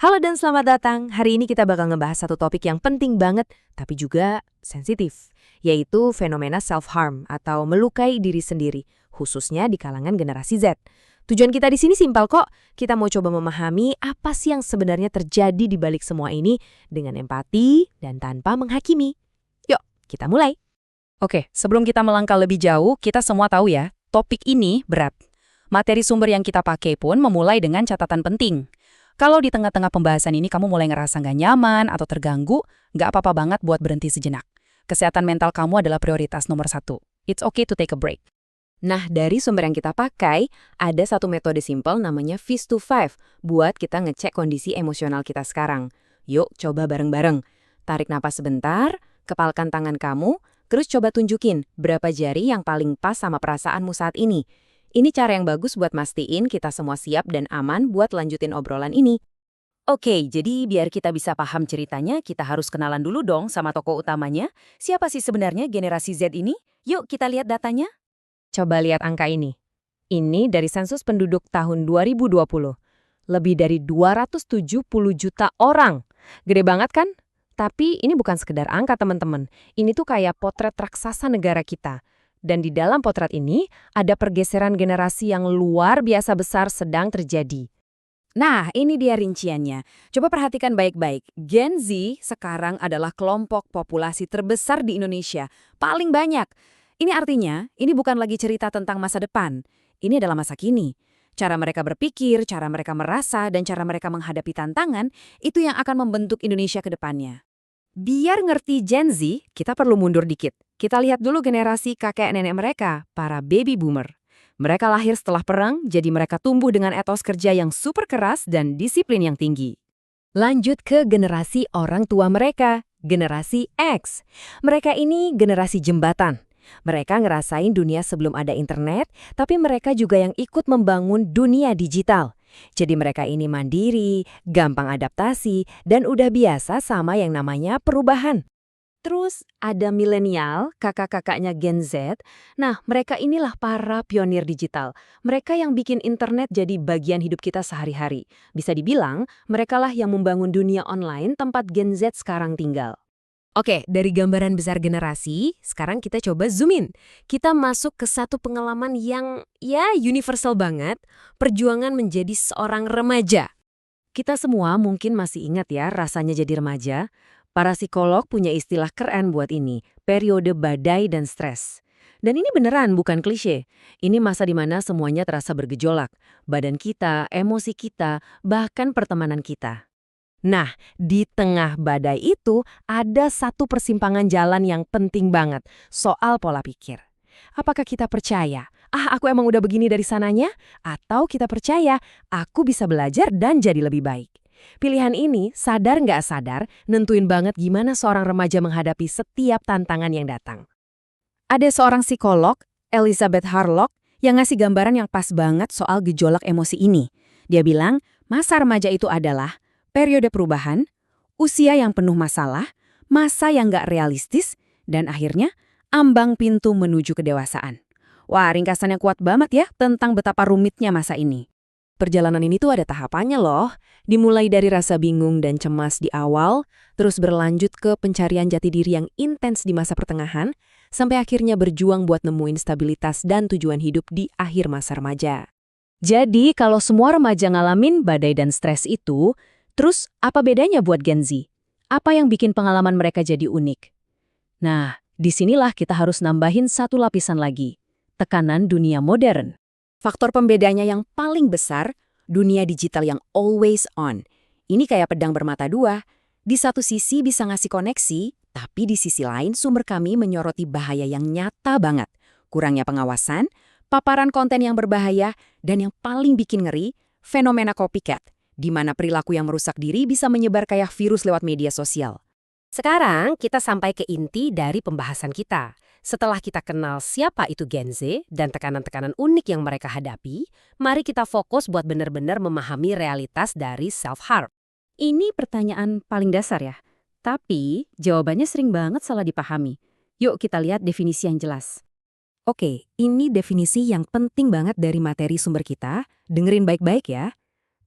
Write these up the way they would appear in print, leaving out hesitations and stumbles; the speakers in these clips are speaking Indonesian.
Halo dan selamat datang. Hari ini kita bakal ngebahas satu topik yang penting banget, tapi juga sensitif, yaitu fenomena self-harm atau melukai diri sendiri, khususnya di kalangan generasi Z. Tujuan kita di sini simpel kok. Kita mau coba memahami apa sih yang sebenarnya terjadi di balik semua ini dengan empati dan tanpa menghakimi. Yuk, kita mulai. Oke, sebelum kita melangkah lebih jauh, kita semua tahu ya, topik ini berat. Materi sumber yang kita pakai pun memulai dengan catatan penting. Kalau di tengah-tengah pembahasan ini kamu mulai ngerasa nggak nyaman atau terganggu, nggak apa-apa banget buat berhenti sejenak. Kesehatan mental kamu adalah prioritas nomor 1. It's okay to take a break. Nah, dari sumber yang kita pakai, ada satu metode simpel namanya Fist to Five buat kita ngecek kondisi emosional kita sekarang. Yuk, coba bareng-bareng. Tarik napas sebentar, kepalkan tangan kamu, terus coba tunjukin berapa jari yang paling pas sama perasaanmu saat ini. Ini cara yang bagus buat mastiin kita semua siap dan aman buat lanjutin obrolan ini. Oke, jadi biar kita bisa paham ceritanya, kita harus kenalan dulu dong sama tokoh utamanya. Siapa sih sebenarnya generasi Z ini? Yuk kita lihat datanya. Coba lihat angka ini. Ini dari sensus penduduk tahun 2020. Lebih dari 270 juta orang. Gede banget kan? Tapi ini bukan sekedar angka teman-teman. Ini tuh kayak potret raksasa negara kita. Dan di dalam potret ini, ada pergeseran generasi yang luar biasa besar sedang terjadi. Nah, ini dia rinciannya. Coba perhatikan baik-baik. Gen Z sekarang adalah kelompok populasi terbesar di Indonesia. Paling banyak. Ini artinya, ini bukan lagi cerita tentang masa depan. Ini adalah masa kini. Cara mereka berpikir, cara mereka merasa, dan cara mereka menghadapi tantangan, itu yang akan membentuk Indonesia ke depannya. Biar ngerti Gen Z, kita perlu mundur dikit. Kita lihat dulu generasi kakek nenek mereka, para baby boomer. Mereka lahir setelah perang, jadi mereka tumbuh dengan etos kerja yang super keras dan disiplin yang tinggi. Lanjut ke generasi orang tua mereka, generasi X. Mereka ini generasi jembatan. Mereka ngerasain dunia sebelum ada internet, tapi mereka juga yang ikut membangun dunia digital. Jadi mereka ini mandiri, gampang adaptasi, dan udah biasa sama yang namanya perubahan. Terus ada milenial, kakak-kakaknya Gen Z. Nah, mereka inilah para pionir digital. Mereka yang bikin internet jadi bagian hidup kita sehari-hari. Bisa dibilang, merekalah yang membangun dunia online tempat Gen Z sekarang tinggal. Oke, dari gambaran besar generasi, sekarang kita coba zoom in. Kita masuk ke satu pengalaman yang universal banget, perjuangan menjadi seorang remaja. Kita semua mungkin masih ingat ya rasanya jadi remaja. Para psikolog punya istilah keren buat ini, periode badai dan stres. Dan ini beneran bukan klise. Ini masa di mana semuanya terasa bergejolak. Badan kita, emosi kita, bahkan pertemanan kita. Nah, di tengah badai itu ada satu persimpangan jalan yang penting banget, soal pola pikir. Apakah kita percaya, aku emang udah begini dari sananya? Atau kita percaya, aku bisa belajar dan jadi lebih baik? Pilihan ini, sadar nggak sadar, nentuin banget gimana seorang remaja menghadapi setiap tantangan yang datang. Ada seorang psikolog, Elizabeth Harlock, yang ngasih gambaran yang pas banget soal gejolak emosi ini. Dia bilang, masa remaja itu adalah periode perubahan, usia yang penuh masalah, masa yang nggak realistis, dan akhirnya ambang pintu menuju kedewasaan. Wah, ringkasan yang kuat banget ya tentang betapa rumitnya masa ini. Perjalanan ini tuh ada tahapannya loh. Dimulai dari rasa bingung dan cemas di awal, terus berlanjut ke pencarian jati diri yang intens di masa pertengahan, sampai akhirnya berjuang buat nemuin stabilitas dan tujuan hidup di akhir masa remaja. Jadi, kalau semua remaja ngalamin badai dan stres itu, terus apa bedanya buat Gen Z? Apa yang bikin pengalaman mereka jadi unik? Nah, disinilah kita harus nambahin satu lapisan lagi, tekanan dunia modern. Faktor pembedanya yang paling besar, dunia digital yang always on. Ini kayak pedang bermata dua. Di satu sisi bisa ngasih koneksi, tapi di sisi lain sumber kami menyoroti bahaya yang nyata banget. Kurangnya pengawasan, paparan konten yang berbahaya, dan yang paling bikin ngeri, fenomena copycat, di mana perilaku yang merusak diri bisa menyebar kayak virus lewat media sosial. Sekarang kita sampai ke inti dari pembahasan kita. Setelah kita kenal siapa itu Gen Z dan tekanan-tekanan unik yang mereka hadapi, mari kita fokus buat benar-benar memahami realitas dari self-harm. Ini pertanyaan paling dasar ya, tapi jawabannya sering banget salah dipahami. Yuk kita lihat definisi yang jelas. Oke, ini definisi yang penting banget dari materi sumber kita. Dengerin baik-baik ya.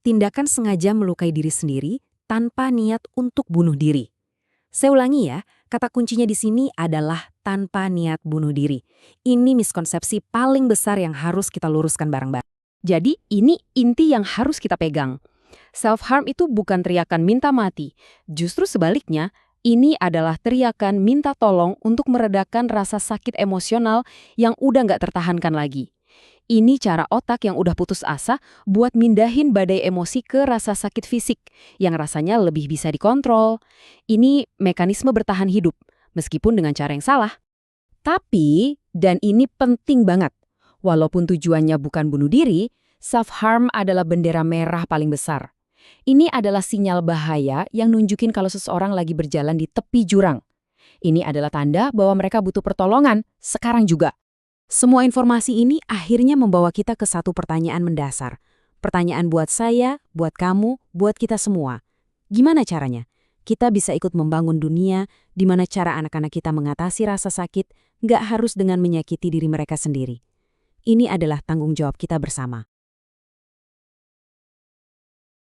Tindakan sengaja melukai diri sendiri tanpa niat untuk bunuh diri. Saya ulangi ya, kata kuncinya di sini adalah tanpa niat bunuh diri. Ini miskonsepsi paling besar yang harus kita luruskan bareng-bareng. Jadi ini inti yang harus kita pegang. Self-harm itu bukan teriakan minta mati. Justru sebaliknya, ini adalah teriakan minta tolong untuk meredakan rasa sakit emosional yang udah nggak tertahankan lagi. Ini cara otak yang udah putus asa buat mindahin badai emosi ke rasa sakit fisik, yang rasanya lebih bisa dikontrol. Ini mekanisme bertahan hidup, meskipun dengan cara yang salah. Tapi, dan ini penting banget, walaupun tujuannya bukan bunuh diri, self-harm adalah bendera merah paling besar. Ini adalah sinyal bahaya yang nunjukin kalau seseorang lagi berjalan di tepi jurang. Ini adalah tanda bahwa mereka butuh pertolongan, sekarang juga. Semua informasi ini akhirnya membawa kita ke satu pertanyaan mendasar. Pertanyaan buat saya, buat kamu, buat kita semua. Gimana caranya? Kita bisa ikut membangun dunia di mana cara anak-anak kita mengatasi rasa sakit nggak harus dengan menyakiti diri mereka sendiri. Ini adalah tanggung jawab kita bersama.